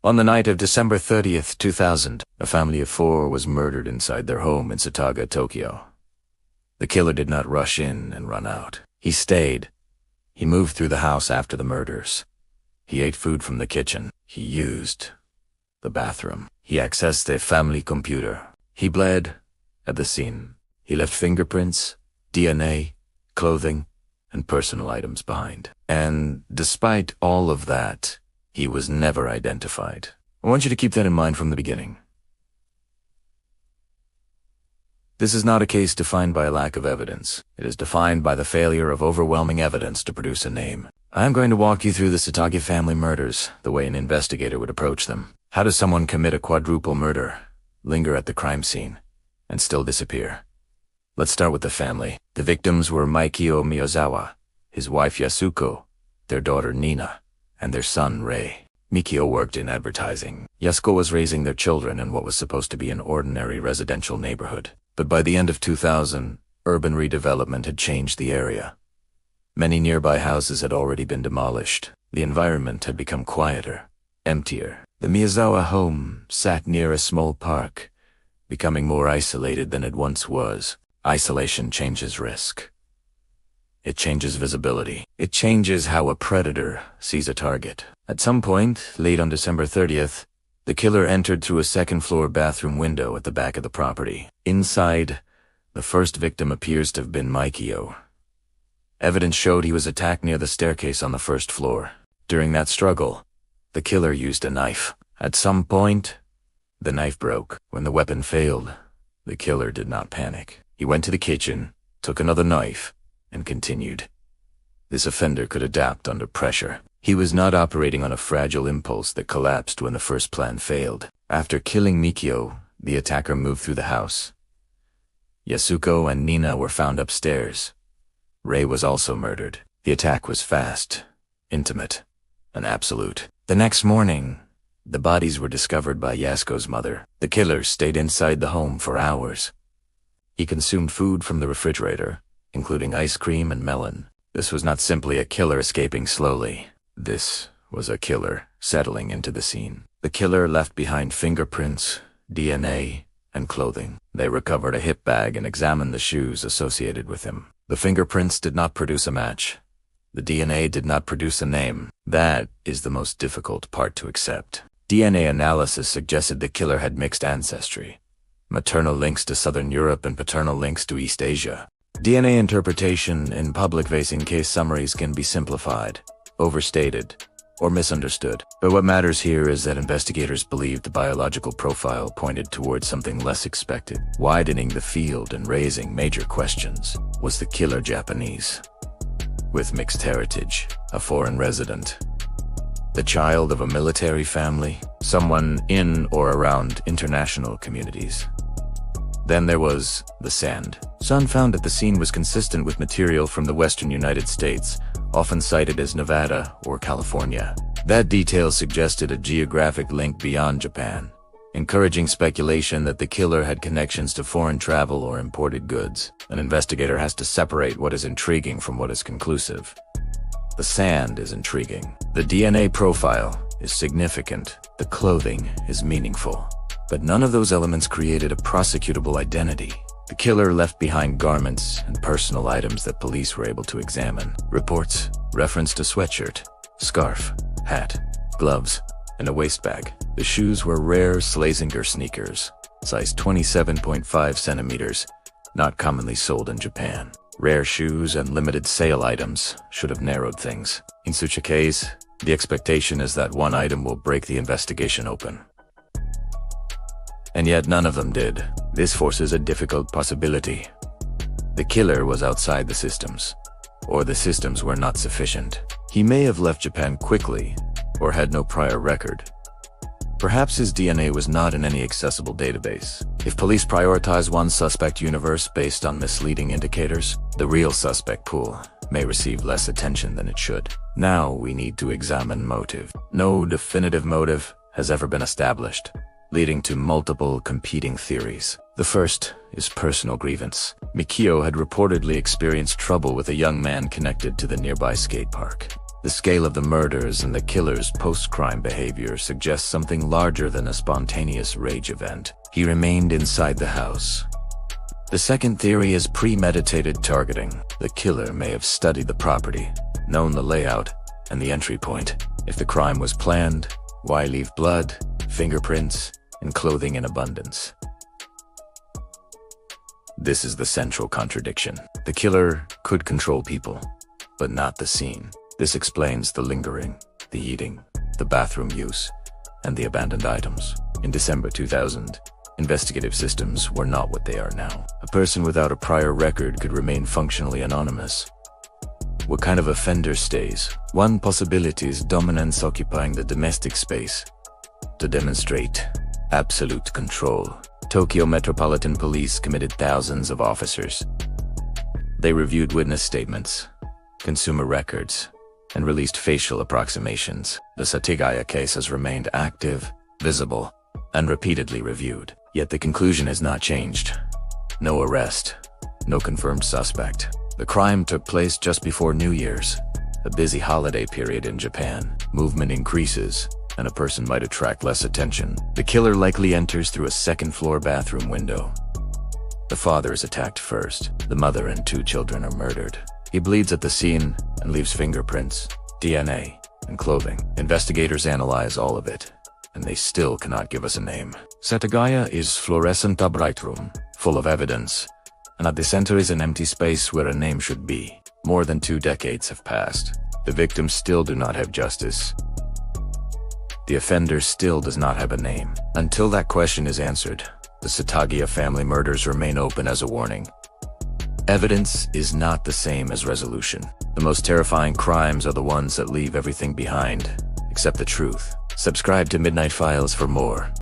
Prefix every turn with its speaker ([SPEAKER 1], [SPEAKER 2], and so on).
[SPEAKER 1] On the night of December 30th, 2000, a family of 4 was murdered inside their home in Setagaya, Tokyo. The killer did not rush in and run out. He stayed. He moved through the house after the murders. He ate food from the kitchen. He used the bathroom. He accessed the family computer. He bled at the scene. He left fingerprints, DNA, clothing, and personal items behind. And despite all of that, he was never identified. I want you to keep that in mind from the beginning. This is not a case defined by a lack of evidence. It is defined by the failure of overwhelming evidence to produce a name. I am going to walk you through the Setagaya family murders, the way an investigator would approach them. How does someone commit a quadruple murder, linger at the crime scene, and still disappear? Let's start with the family. The victims were Mikio Miyazawa, his wife Yasuko, their daughter Nina, and their son Rei. Mikio worked in advertising. Yasuko was raising their children in what was supposed to be an ordinary residential neighborhood. But by the end of 2000, urban redevelopment had changed the area. Many nearby houses had already been demolished. The environment had become quieter, emptier. The Miyazawa home sat near a small park, becoming more isolated than it once was. Isolation changes risk. It changes visibility. It changes how a predator sees a target. At some point, late on December 30th, the killer entered through a second-floor bathroom window at the back of the property. Inside, the first victim appears to have been Mikio. Evidence showed he was attacked near the staircase on the first floor. During that struggle, the killer used a knife. At some point, the knife broke. When the weapon failed, the killer did not panic. He went to the kitchen, took another knife, and continued. This offender could adapt under pressure. He was not operating on a fragile impulse that collapsed when the first plan failed. After killing Mikio, the attacker moved through the house. Yasuko and Nina were found upstairs. Rei was also murdered. The attack was fast, intimate, and absolute. The next morning, the bodies were discovered by Yasuko's mother. The killer stayed inside the home for hours. He consumed food from the refrigerator, including ice cream and melon. This was not simply a killer escaping slowly. This was a killer settling into the scene. The killer left behind fingerprints, DNA, and clothing. They recovered a hip bag and examined the shoes associated with him. The fingerprints did not produce a match. The DNA did not produce a name. That is the most difficult part to accept. DNA analysis suggested the killer had mixed ancestry. Maternal links to Southern Europe and paternal links to East Asia. DNA interpretation in public-facing case summaries can be simplified, overstated, or misunderstood. But what matters here is that investigators believed the biological profile pointed towards something less expected, widening the field and raising major questions. Was the killer Japanese? With mixed heritage, a foreign resident, the child of a military family, someone in or around international communities. Then there was the sand. Sand found at the scene was consistent with material from the western United States, often cited as Nevada or California. That detail suggested a geographic link beyond Japan, encouraging speculation that the killer had connections to foreign travel or imported goods. An investigator has to separate what is intriguing from what is conclusive. The sand is intriguing. The DNA profile is significant. The clothing is meaningful. But none of those elements created a prosecutable identity. The killer left behind garments and personal items that police were able to examine. Reports referenced a sweatshirt, scarf, hat, gloves, and a waist bag. The shoes were rare Slazenger sneakers, size 27.5 centimeters, not commonly sold in Japan. Rare shoes and limited sale items should have narrowed things. In such a case, the expectation is that one item will break the investigation open. And yet none of them did. This forces a difficult possibility. The killer was outside the systems, or the systems were not sufficient. He may have left Japan quickly, or had no prior record. Perhaps his DNA was not in any accessible database. If police prioritize one suspect universe based on misleading indicators, the real suspect pool may receive less attention than it should. Now we need to examine motive. No definitive motive has ever been established, leading to multiple competing theories. The first is personal grievance. Mikio had reportedly experienced trouble with a young man connected to the nearby skate park. The scale of the murders and the killer's post-crime behavior suggests something larger than a spontaneous rage event. He remained inside the house. The second theory is premeditated targeting. The killer may have studied the property, known the layout, and the entry point. If the crime was planned, why leave blood, fingerprints, and clothing in abundance? This is the central contradiction. The killer could control people, but not the scene. This explains the lingering, the eating, the bathroom use, and the abandoned items. In December 2000, investigative systems were not what they are now. A person without a prior record could remain functionally anonymous. What kind of offender stays? One possibility is dominance occupying the domestic space to demonstrate absolute control. Tokyo Metropolitan Police committed thousands of officers. They reviewed witness statements, consumer records, and released facial approximations. The Setagaya case has remained active, visible, and repeatedly reviewed. Yet the conclusion has not changed. No arrest, no confirmed suspect. The crime took place just before New Year's, a busy holiday period in Japan. Movement increases, and a person might attract less attention. The killer likely enters through a second-floor bathroom window. The father is attacked first. The mother and 2 children are murdered. He bleeds at the scene and leaves fingerprints, DNA, and clothing. Investigators analyze all of it, and they still cannot give us a name. Setagaya is fluorescent bright room, full of evidence, and at the center is an empty space where a name should be. More than 2 decades have passed. The victims still do not have justice. The offender still does not have a name. Until that question is answered, the Setagaya family murders remain open as a warning. Evidence is not the same as resolution. The most terrifying crimes are the ones that leave everything behind, except the truth. Subscribe to Midnight Files for more.